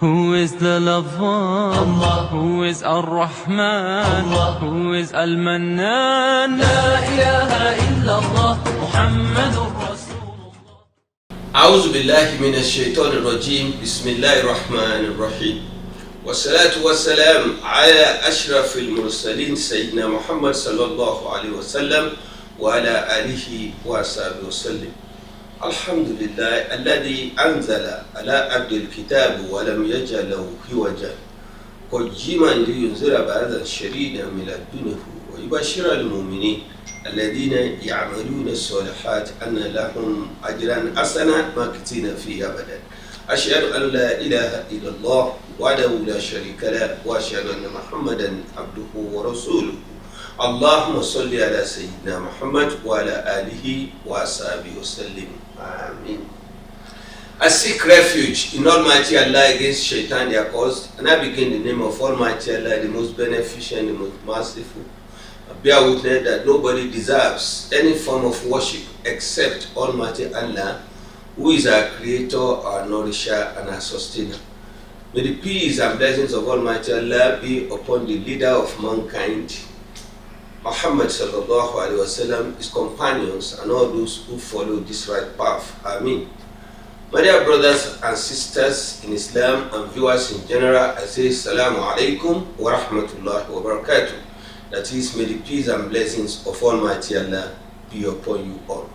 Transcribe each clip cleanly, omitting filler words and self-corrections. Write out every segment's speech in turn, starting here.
Who is the lover? Allah. Who is Ar-Rahman? Allah. Who is Al-Mannan? La ilaha illallah Muhammadur Rasulullah. أعوذ بالله من الشيطان الرجيم بسم الله الرحمن الرحيم والصلاة والسلام على أشرف المرسلين سيدنا محمد صلى الله عليه وسلم وعلى آله وصحبه وسلم. الحمد لله الذي أنزل على عبد الكتاب ولم يجعل له عوجا قيما لينذر بأسا شديدا من لدنه ويبشر المؤمنين الذين يعملون الصالحات أن لهم أجرا حسنا ماكثين فيه أبدا. أشهد أن لا إله إلا الله وحده لا شريك له وأشهد أن محمدا عبده ورسوله. اللهم صل على سيدنا محمد وعلى آله وصحبه وسلم. Amen. I seek refuge in Almighty Allah against Shaitan their cause, and I begin in the name of Almighty Allah, the most beneficent, the most merciful. I bear witness that nobody deserves any form of worship except Almighty Allah, who is our Creator, our Nourisher, and our Sustainer. May the peace and blessings of Almighty Allah be upon the leader of mankind, Muhammad sallallahu alaihi wasallam, his companions, and all those who follow this right path. Amen. My dear brothers and sisters in Islam and viewers in general, I say Assalamu alaikum wa rahmatullahi wa barakatuh. That is, may the peace and blessings of Almighty Allah be upon you all.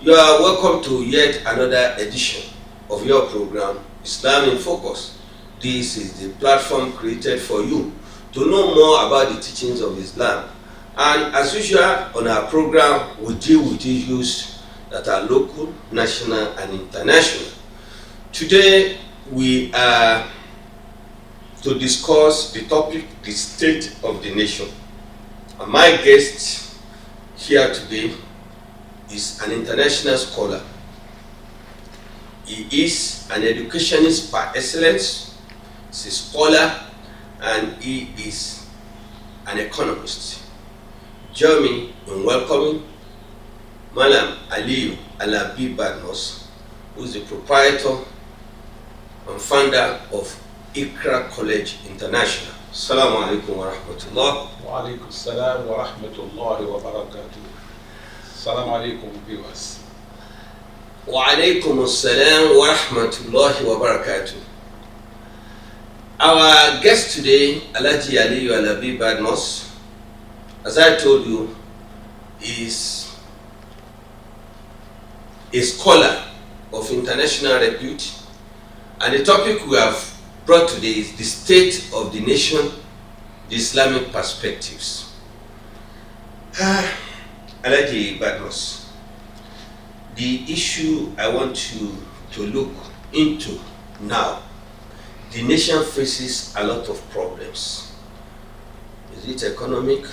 You are welcome to yet another edition of your program, Islam in Focus. This is the platform created for you to know more about the teachings of Islam. And as usual, on our program, we deal with issues that are local, national, and international. Today, we are to discuss the topic, the state of the nation. And my guest here today is an international scholar. He is an educationist by excellence, he's a scholar, and he is an economist. Join me in welcoming Mallam Aliyu Badmus, who is the proprietor and founder of Iqra International. Assalamu alaikum wa rahmatullah. Wa alaikum salam wa rahmatullahi wa barakatuh. Assalamu alaikum viewers. Wa alaikum assalam wa rahmatullahi wa barakatuh. Our guest today, Alhaji Aliyu Badmus, as I told you, is a scholar of international repute, and the topic we have brought today is the state of the nation, the Islamic perspectives. Alhaji Badmus, the issue I want you to look into now, the nation faces a lot of problems. Is it economic,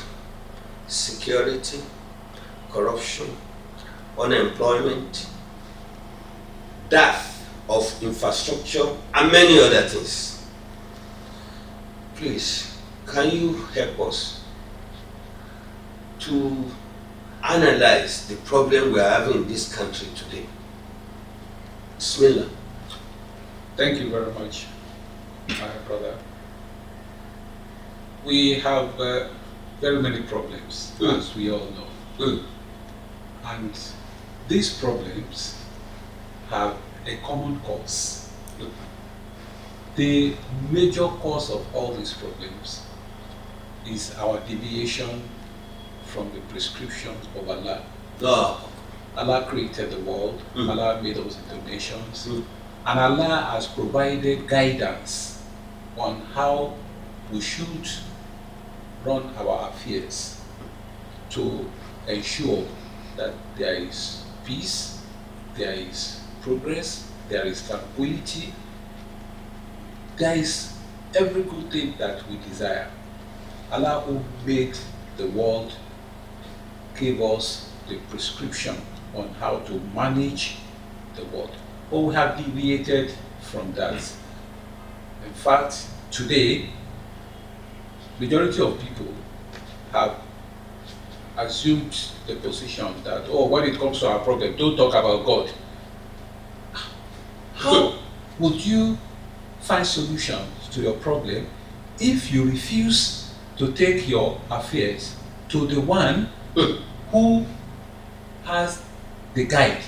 security, corruption, unemployment, dearth of infrastructure, and many other things? Please, can you help us to analyze the problem we are having in this country today? Bismillah. Thank you very much, my brother. We have very many problems, as we all know. And these problems have a common cause. The major cause of all these problems is our deviation from the prescriptions of Allah. Allah created the world, Allah made us into nations, and Allah has provided guidance on how we should run our affairs to ensure that there is peace, there is progress, there is tranquility, there is every good thing that we desire. Allah, who made the world, gave us the prescription on how to manage the world. But we have deviated from that. In fact, today, majority of people have assumed the position that, oh, when it comes to our problem, don't talk about God. How would you find solutions to your problem if you refuse to take your affairs to the one who has the guide.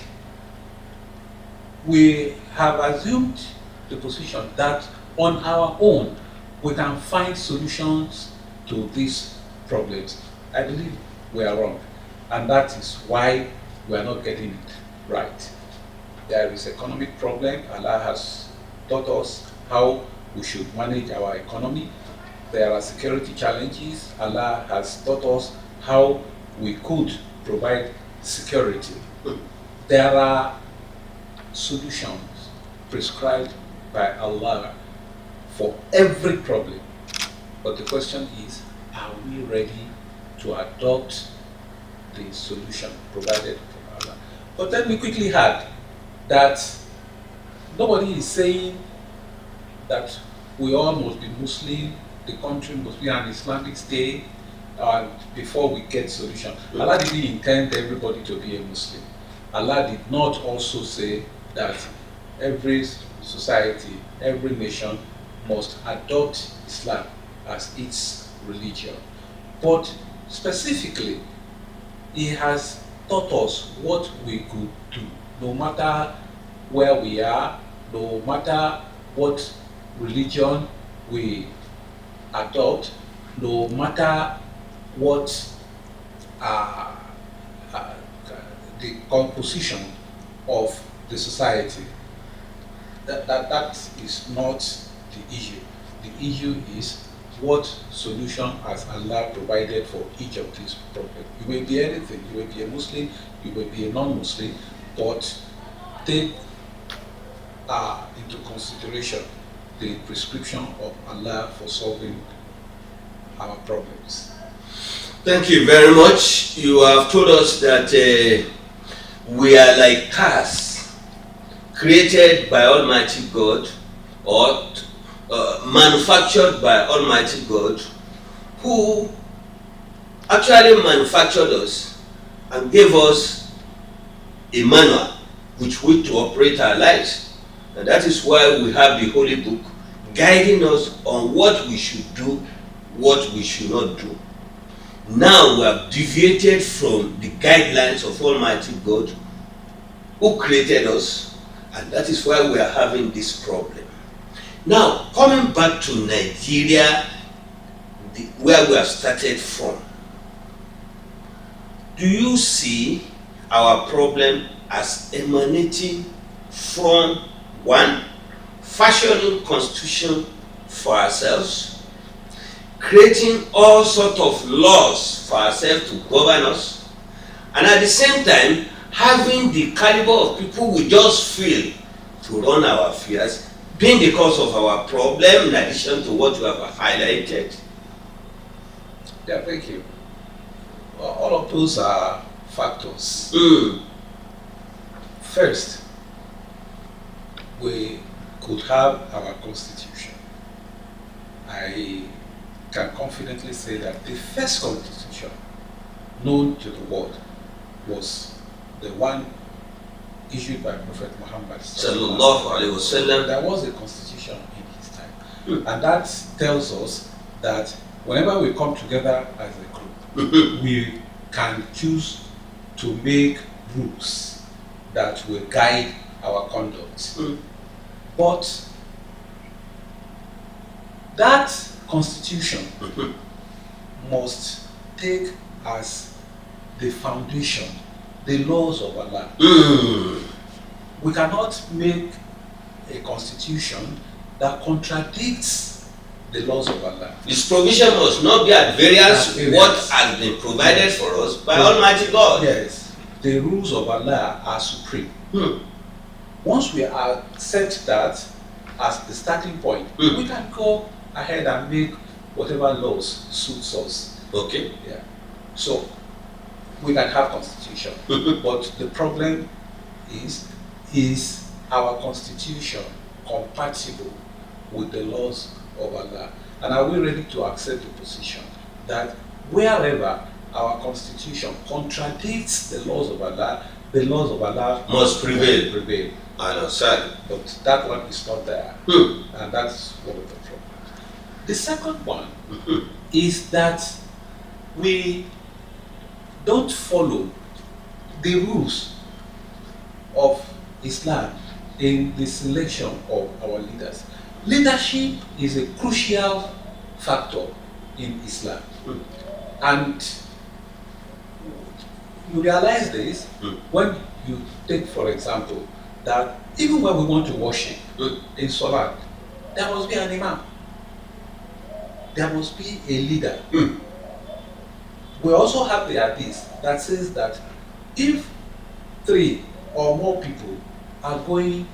We have assumed the position that on our own we can find solutions to these problems. I believe we are wrong, and that is why we are not getting it right. There is economic problem. Allah has taught us how we should manage our economy. There are security challenges. Allah has taught us how we could provide security. There are solutions prescribed by Allah for every problem. But the question is, are we ready to adopt the solution provided from Allah? But let me quickly add that nobody is saying that we all must be Muslim, the country must be an Islamic state before we get solution. Allah didn't intend everybody to be a Muslim. Allah did not also say that every society, every nation must adopt Islam as its religion. But specifically, He has taught us what we could do, no matter where we are, no matter what religion we adopt, no matter what the composition of the society. That is not the issue. The issue is what solution has Allah provided for each of these problems. You may be anything. You may be a Muslim, you may be a non-Muslim, but take into consideration the prescription of Allah for solving our problems. Thank you very much. You have told us that we are like cars created by Almighty God, or manufactured by Almighty God, who actually manufactured us and gave us a manual which we to operate our lives. And that is why we have the Holy Book guiding us on what we should do, what we should not do. Now we have deviated from the guidelines of Almighty God who created us, and that is why we are having this problem. Now, coming back to Nigeria, where we have started from, do you see our problem as emanating from one, fashioning constitution for ourselves, creating all sorts of laws for ourselves to govern us, and at the same time having the caliber of people we just feel to run our affairs, being the cause of our problem, in addition to what you have highlighted? Yeah, thank you. Well, all of those are factors. First, we could have our constitution. I can confidently say that the first constitution known to the world was the one issued by Prophet Muhammad Sallallahu Alaihi Wasallam. There was a constitution in his time, and that tells us that whenever we come together as a group, we can choose to make rules that will guide our conduct. But that constitution must take as the foundation the laws of Allah. We cannot make a constitution that contradicts the laws of Allah. This provision must not be at variance with what has been provided for us by Almighty God. Yes, the rules of Allah are supreme. Once we accept that as the starting point, we can go ahead and make whatever laws suits us. Okay. Yeah. So we can have constitution, but the problem is our constitution compatible with the laws of Allah? And are we ready to accept the position that wherever our constitution contradicts the laws of Allah must prevail? I understand. But that one is not there. And that's one of the problems. The second one is that we don't follow the rules of Islam in the selection of our leaders. Leadership is a crucial factor in Islam. And you realize this when you take, for example, that even when we want to worship in Salah, there must be an imam. There must be a leader. We also have the hadith that says that if 3 or more people are going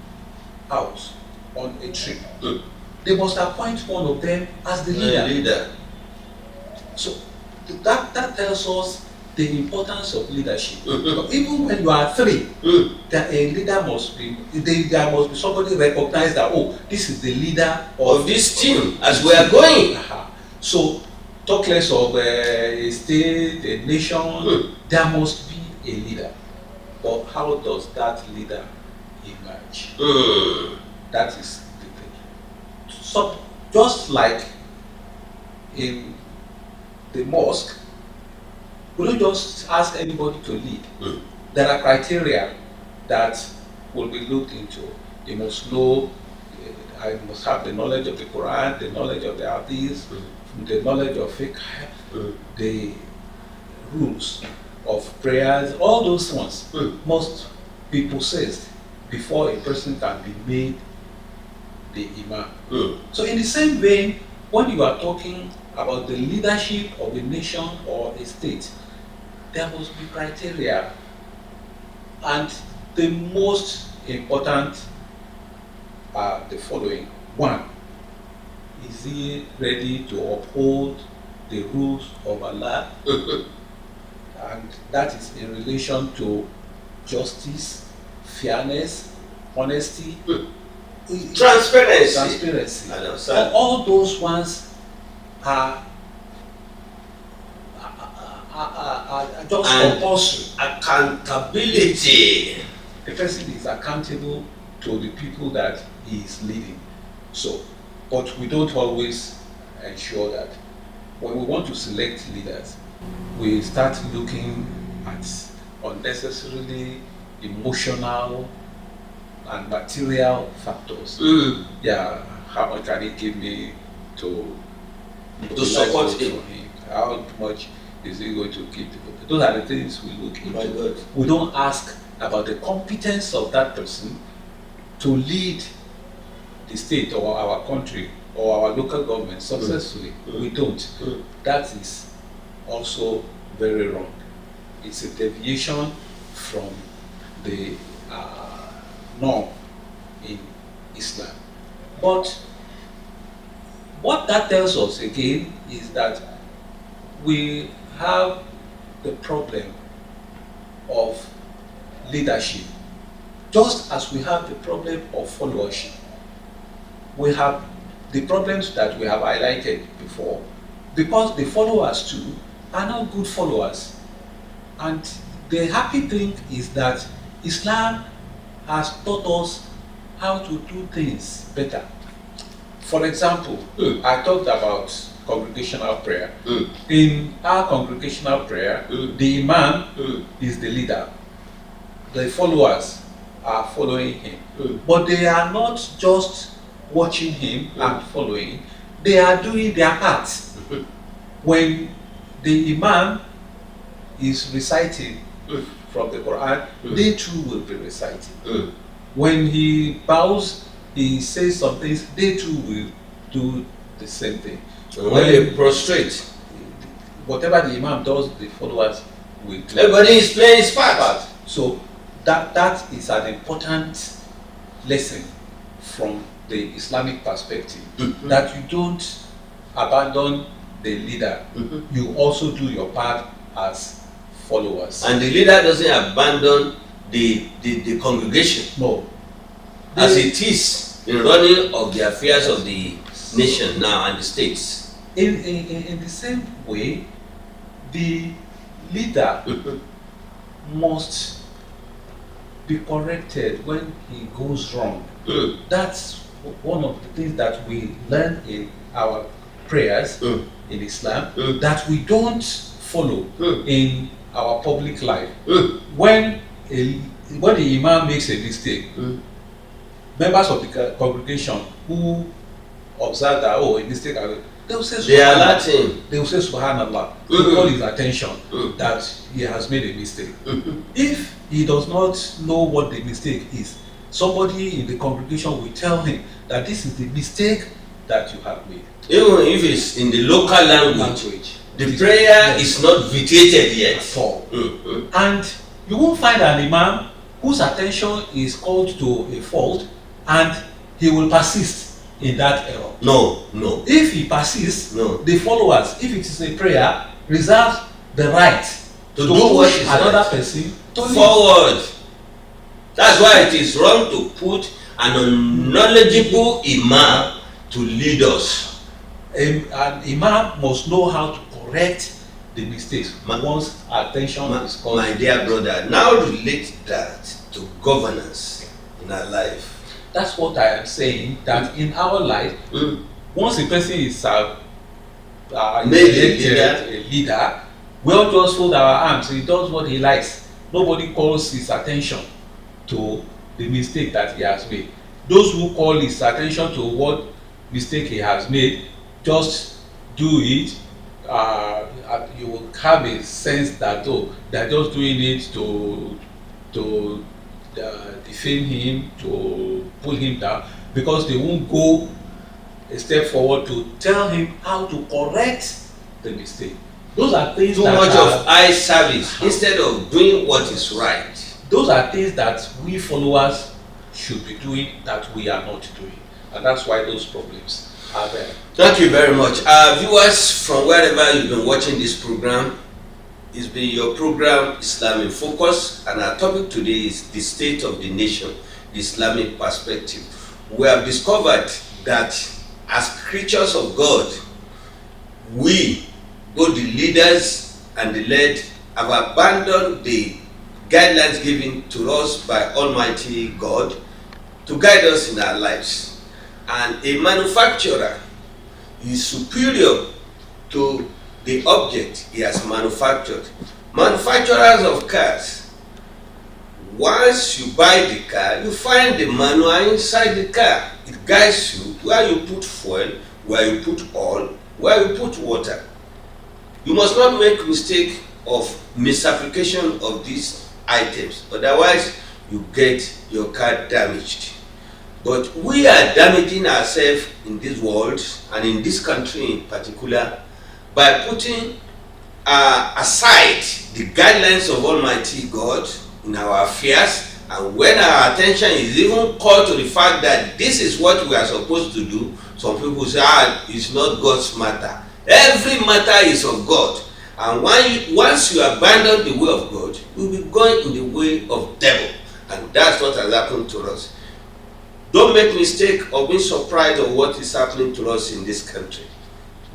out on a trip, they must appoint one of them as the leader. So that tells us the importance of leadership. Even when you are 3, that a leader must be, there must be somebody recognized that, oh, this is the leader Of this team, as we are going. So talk less of a state, a nation, there must be a leader. But how does that leader emerge? That is the thing. So just like in the mosque, we don't just ask anybody to lead. There are criteria that will be looked into. You must know, I must have the knowledge of the Quran, the knowledge of the Hadith, the knowledge of fiqh, the rules of prayers, all those ones must be possessed before a person can be made the imam. So in the same vein, when you are talking about the leadership of a nation or a state, there must be criteria, and the most important are the following. 1, is he ready to uphold the rules of Allah? And that is in relation to justice, fairness, honesty, Transparency. And all those ones are just compulsory. Accountability. The person is accountable to the people that he is leading. So, but we don't always ensure that. When we want to select leaders, we start looking at unnecessarily emotional and material factors. Yeah, how much can he give me to support him? How much is he going to give? Those are the things we look into. We don't ask about the competence of that person to lead the state or our country or our local government successfully. We don't. That is also very wrong. It's a deviation from the norm in Islam. But what that tells us again is that we have the problem of leadership, just as we have the problem of followership. We have the problems that we have highlighted before, because the followers too are not good followers. And the happy thing is that Islam has taught us how to do things better. For example, I talked about congregational prayer. In our congregational prayer, the imam is the leader. The followers are following him. But they are not just watching him and following, they are doing their part. When the imam is reciting from the Quran, they too will be reciting. When he bows, he says some things, they too will do the same thing. When they prostrate, whatever the imam does, the followers will do. everybody is playing his part. So that is an important lesson from the Islamic perspective, that you don't abandon the leader, you also do your part as followers. And the leader doesn't abandon the congregation. No. As it is in running of the affairs of the nation now and the states. In the same way, the leader must be corrected when he goes wrong. That's one of the things that we learn in our prayers in Islam, that we don't follow in our public life. When the imam makes a mistake, members of the congregation who observe that, oh, a mistake, they will say Subhanallah. They will say Subhanallah. They call his attention that he has made a mistake. If he does not know what the mistake is, somebody in the congregation will tell him that this is the mistake that you have made. Even if it's in the local language. The prayer is not vitiated yet. At all. And you won't find an imam whose attention is called to a fault and he will persist in that error. No. If he persists, the followers, if it is a prayer, reserve the right to do what is another person to forward. That's why it is wrong to put an unknowledgeable imam to lead us. An imam must know how to correct the mistakes once attention is called. My dear brother, now relate that to governance in our life. That's what I am saying, that in our life, once a person is a leader, we all just fold our arms. He does what he likes. Nobody calls his attention to the mistake that he has made. Those who call his attention to what mistake he has made, just do it. You will have a sense that, oh, they're just doing it to defame him, to pull him down, because they won't go a step forward to tell him how to correct the mistake. Those are things too much of eye service instead of doing what is right. Those are things that we followers should be doing that we are not doing, and that's why those problems are there. Thank you very much. Viewers from wherever you've been watching this program, it's been your program Islam in Focus, and our topic today is the state of the nation, the Islamic perspective. We have discovered that as creatures of God, we, both the leaders and the led, have abandoned the guidelines given to us by Almighty God to guide us in our lives. And a manufacturer is superior to the object he has manufactured. Manufacturers of cars, once you buy the car, you find the manual inside the car. It guides you where you put fuel, where you put oil, where you put water. You must not make mistake of misapplication of these items, otherwise you get your car damaged. But we are damaging ourselves in this world and in this country in particular by putting aside the guidelines of Almighty God in our affairs, and when our attention is even called to the fact that this is what we are supposed to do, some people say, it's not God's matter. Every matter is of God, and once you abandon the way of God, you will be going in the way of devil, and that's what has happened to us. Don't make mistake of being surprised of what is happening to us in this country.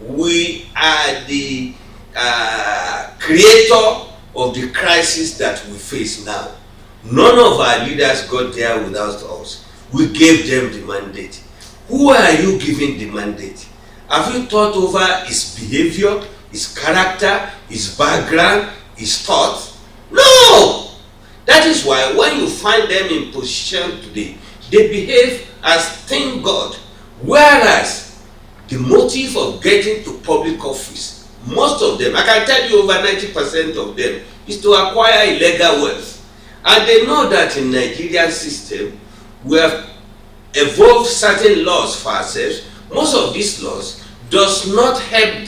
We are the creator of the crisis that we face now. None of our leaders got there without us. We gave them the mandate. Who are you giving the mandate? Have you thought over his behavior, his character, his background, his thought? No! That is why when you find them in position today, they behave as thank God, whereas the motive of getting to public office, most of them, I can tell you over 90% of them, is to acquire illegal wealth. And they know that in Nigerian system, we have evolved certain laws for ourselves. Most of these laws does not help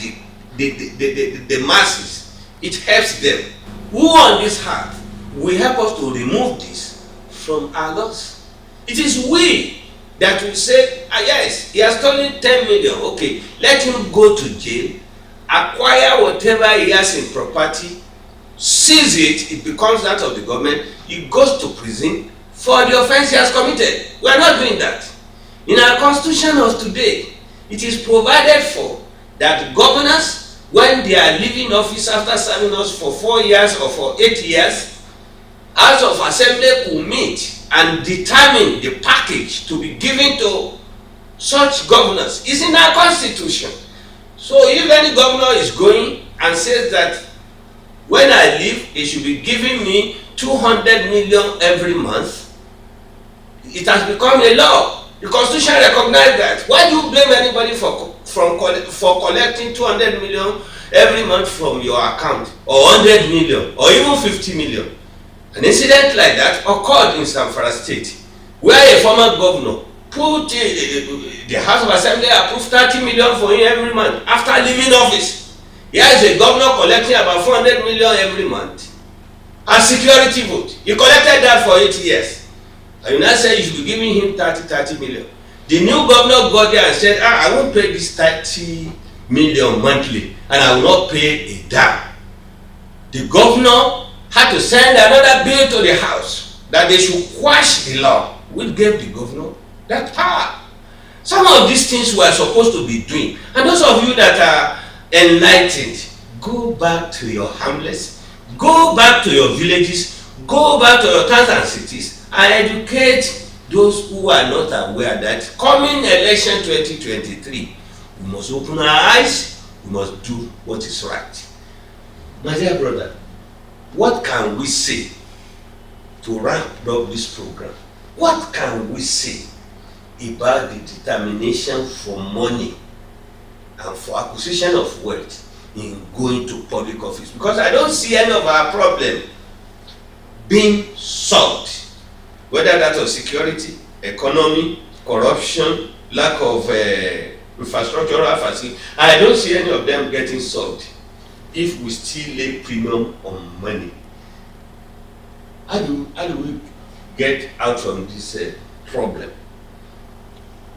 the masses. It helps them. Who on this earth will help us to remove this from our laws? It is we that will say, yes, he has stolen 10 million. Okay, let him go to jail, acquire whatever he has in property, seize it, it becomes that of the government, he goes to prison for the offense he has committed. We are not doing that. In our constitution of today, it is provided for that governors, when they are leaving office after serving us for 4 years or for 8 years, House of Assembly could meet and determine the package to be given to such governors. It's in our constitution. So if any governor is going and says that when I leave, he should be giving me 200 million every month, it has become a law. The constitution recognizes that. Why do you blame anybody for collecting 200 million every month from your account, or 100 million, or even 50 million? An incident like that occurred in Zamfara State, where a former governor put the House of Assembly approved 30 million for him every month after leaving office. Here is a governor collecting about 400 million every month as security vote. He collected that for 8 years. And you now say you should be giving him 30 million. The new governor got there and said, I won't pay this 30 million monthly, and I will not pay a dime. The governor had to send another bill to the House that they should quash the law, which gave the governor that power. Some of these things we are supposed to be doing. And those of you that are enlightened, go back to your hamlets, go back to your villages, go back to your towns and cities, and educate those who are not aware that coming election 2023, we must open our eyes, we must do what is right. My dear brother, what can we say to wrap up this program? What can we say about the determination for money and for acquisition of wealth in going to public office? Because I don't see any of our problem being solved, whether that of security, economy, corruption, lack of infrastructural facility. I don't see any of them getting solved if we still lay premium on money. How do we get out from this problem?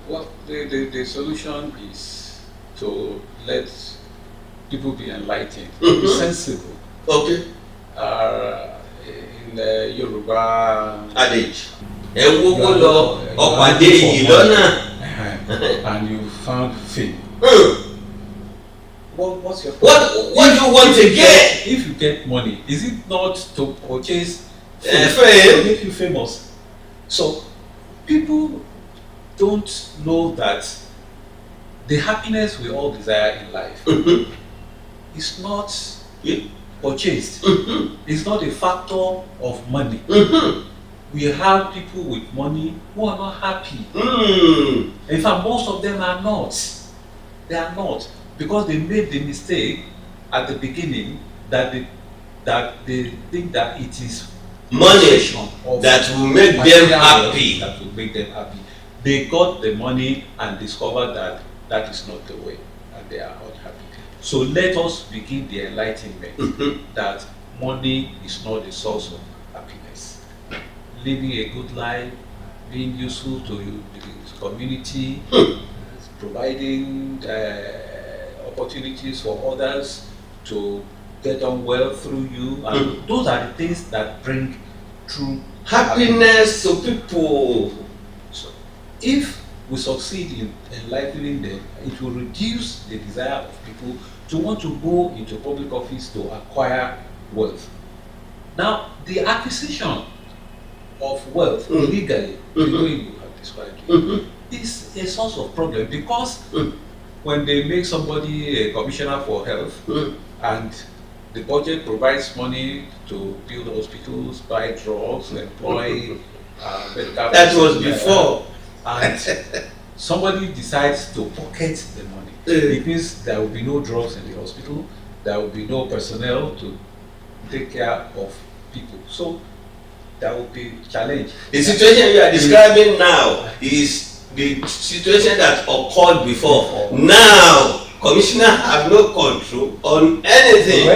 Well, the solution is to let people be enlightened, be sensible. Okay. In the Yoruba adage, and you found fame. What's your what do you want to get? If you get money, is it not to purchase fame to make you famous? So people don't know that the happiness we all desire in life is not purchased. It's not a factor of money. We have people with money who are not happy. In fact, most of them are not. They are not, because they made the mistake at the beginning that they think that it is money that will make them happy. That will make them happy. They got the money and discovered that that is not the way, and they are not happy. So let us begin the enlightenment that money is not the source of happiness. Living a good life, being useful to the community, providing opportunities for others to get on well through you, and those are the things that bring true happiness to people. So if we succeed in enlightening them, it will reduce the desire of people to want to go into public office to acquire wealth. Now, the acquisition of wealth illegally, the way you have described it, is a source of problem, because when they make somebody a commissioner for health and the budget provides money to build hospitals, buy drugs, employ medical. That was before. And somebody decides to pocket the money. It means there will be no drugs in the hospital, there will be no personnel to take care of people. So there will be challenge. The situation you are describing now is the situation that occurred before. Now, commissioner have no control on anything.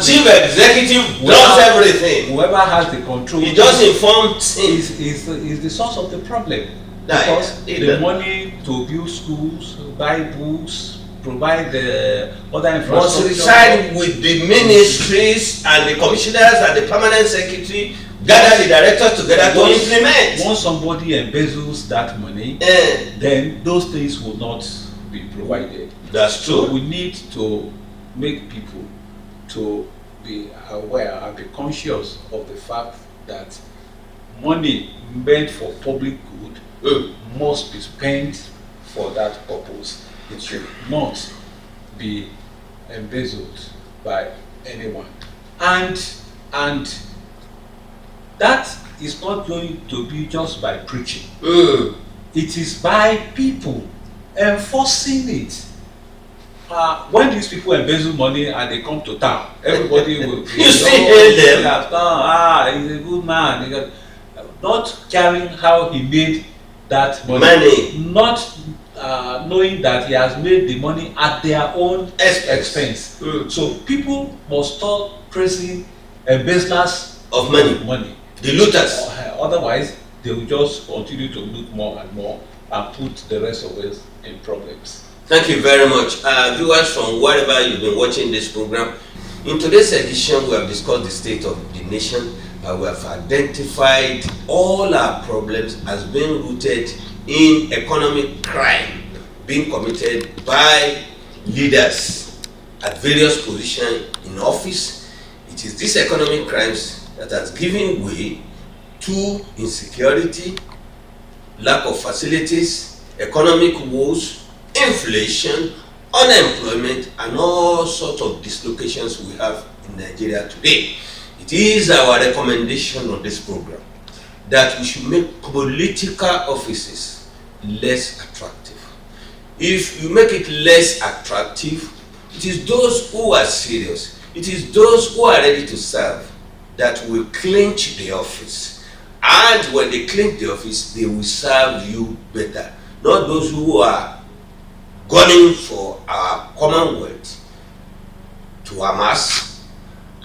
Chief executive does everything. Whoever has the control, he just informs him. Is the source of the problem. Because the money to build schools, buy books, provide the other infrastructure must reside with the ministries and the commissioners and the permanent secretary, gather the directors together to implement. Once somebody embezzles that money, then those things will not be provided. That's true. So we need to make people to be aware and be conscious of the fact that money meant for public good must be spent for that purpose. It should not be embezzled by anyone. And that is not going to be just by preaching. It is by people enforcing it. When these people embezzle money and they come to town, everybody will be you still hail them. He's a good man. Not caring how he made that money. Not knowing that he has made the money at their own expense. So people must stop praising embezzlers of money, the looters. Otherwise, they will just continue to loot more and more and put the rest of us in problems. Thank you very much. Viewers from wherever you've been watching this program, in today's edition we have discussed the state of the nation. We have identified all our problems as being rooted in economic crime being committed by leaders at various positions in office. It is these economic crimes that has given way to insecurity, lack of facilities, economic woes, inflation, unemployment, and all sorts of dislocations we have in Nigeria today. It is our recommendation on this program that we should make political offices less attractive. If you make it less attractive, it is those who are serious, it is those who are ready to serve that will clinch the office. And when they clinch the office, they will serve you better. Not those who are gunning for our commonwealth to amass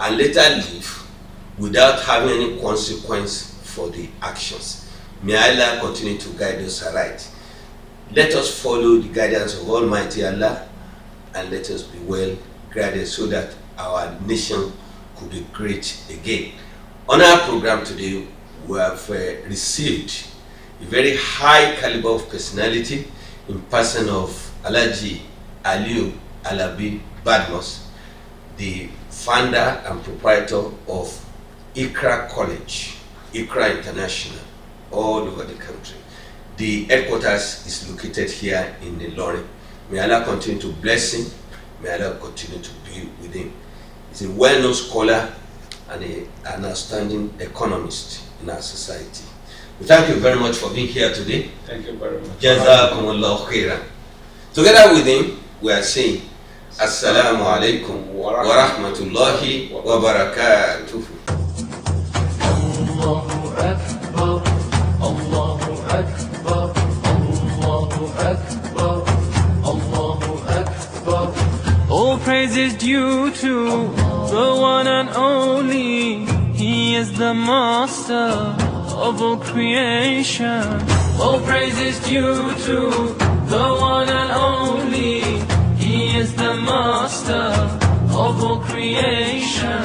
and later leave without having any consequence for the actions. May Allah continue to guide us aright. Let us follow the guidance of Almighty Allah and let us be well guided so that our nation could be great again. On our program today, we have received a very high caliber of personality in person of Mallam Aliyu Badmus, the founder and proprietor of Iqra College, Iqra International, all over the country. The headquarters is located here in Ilorin. May Allah continue to bless him. May Allah continue to be with him. He's a well-known scholar and an outstanding economist in our society. We thank you very much for being here today. Thank you very much. Jazakumullahu khairan. Together with him, we are saying Assalamu alaikum wa rahmatullahi wa barakatuh. Allahu Akbar, Allahu Akbar, Allahu Akbar, Allahu Akbar. All praise is due to the one and only. He is the master of all creation. All praise is due to the one and only. He is the master of all creation.